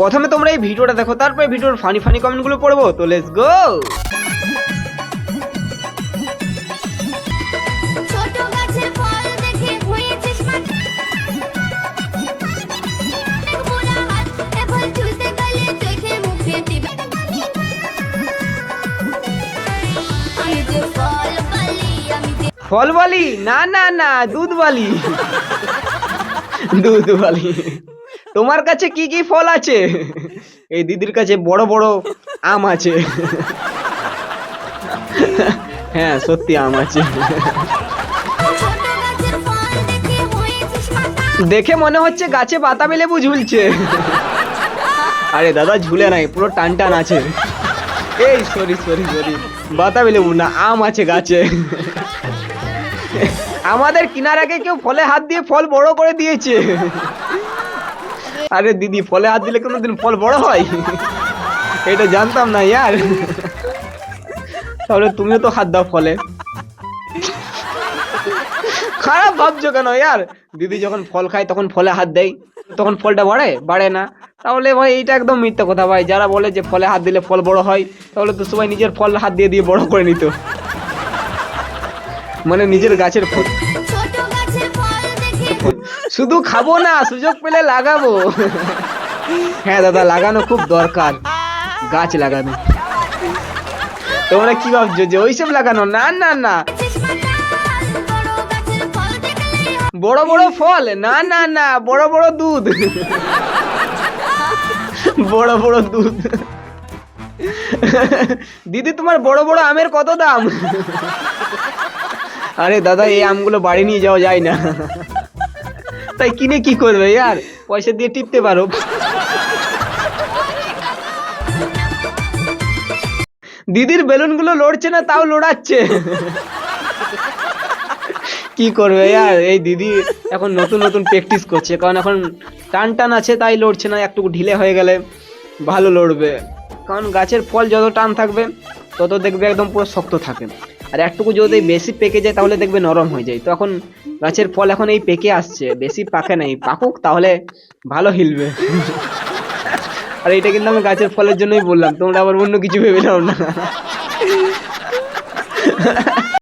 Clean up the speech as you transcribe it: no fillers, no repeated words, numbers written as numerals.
প্রথমে তোমরা এই ভিডিওটা দেখো, তারপরে ভিডিওর ফানি ফানি কমেন্টগুলো পড়বো। তো লেটস গো। ফল বালি? না না না, দুধ বালি। দুধ বালি। তোমার কাছে কি কি ফল আছে? এই দিদির কাছে বড় বড় আম আছে। হ্যাঁ সত্যি আম আছে। দেখে মনে হচ্ছে গাছে বাতাবি লেবু ঝুলছে। আরে দাদা ঝুলে নাই, পুরো টান টান আছে। এই সরি সরি সরি, বাতাবি লেবু না, আম আছে গাছে। আমাদের কিনার আগে কেউ ফলে হাত দিয়ে ফল বড় করে দিয়েছে। আরে দিদি, ফলে হাত দিলে কোনোদিন ফল বড় হয়? এটা জানতাম না ইয়ার। তাহলে তুমিও তো হাত দাও ফলে। খারাপ ভাবছো কেন ইয়ার? দিদি যখন ফল খায় তখন ফলে হাত দেয়, তখন ফলটা বাড়ে না। তাহলে ভাই এইটা একদম মিথ্যা কথা ভাই। যারা বলে যে ফলে হাত দিলে ফল বড় হয়, তাহলে তো সবাই নিজের ফল হাত দিয়ে দিয়ে বড় করে নিত। মানে নিজের গাছের ফল। শুধু খাবো না, সুযোগ পেলে লাগাবো। হ্যাঁ দাদা, লাগানো খুব দরকার, গাছ লাগানো। তোমরা কি ভাবছো যে ওইসব লাগানো? না না না, বড় বড় ফল? না না না, বড় বড় দুধ। বড় বড় দুধ। দিদি তোমার বড় বড় আমের কত দাম? আরে দাদা, এই আমগুলো বাড়ি নিয়ে যাওয়া যায় না, তাই কিনে কি করবে ইয়ার? পয়সা দিয়ে টিপতে পারো। দিদির বেলুন গুলো লড়ছে না, তাও লড়াচ্ছে। কি করবে ইয়ার? এই দিদি এখন নতুন নতুন প্র্যাকটিস করছে, কারণ এখন টান টান আছে তাই লড়ছে না। একটু ঢিলে হয়ে গেলে ভালো লড়বে, কারণ গাছের ফল যত টান থাকবে তত দেখবে একদম পুরো শক্ত থাকে। আর একটুকু যদি বেশি পেকে যায় তাহলে দেখবে নরম হয়ে যায়। তো এখন গাছের ফল এখন এই পেকে আসছে, বেশি পাকে নাই, পাকুক তাহলে ভালো হিলবে। আর এটা কিন্তু আমি গাছের ফলের জন্যই বললাম, তোমরা আবার অন্য কিছু ভেবে নাও না।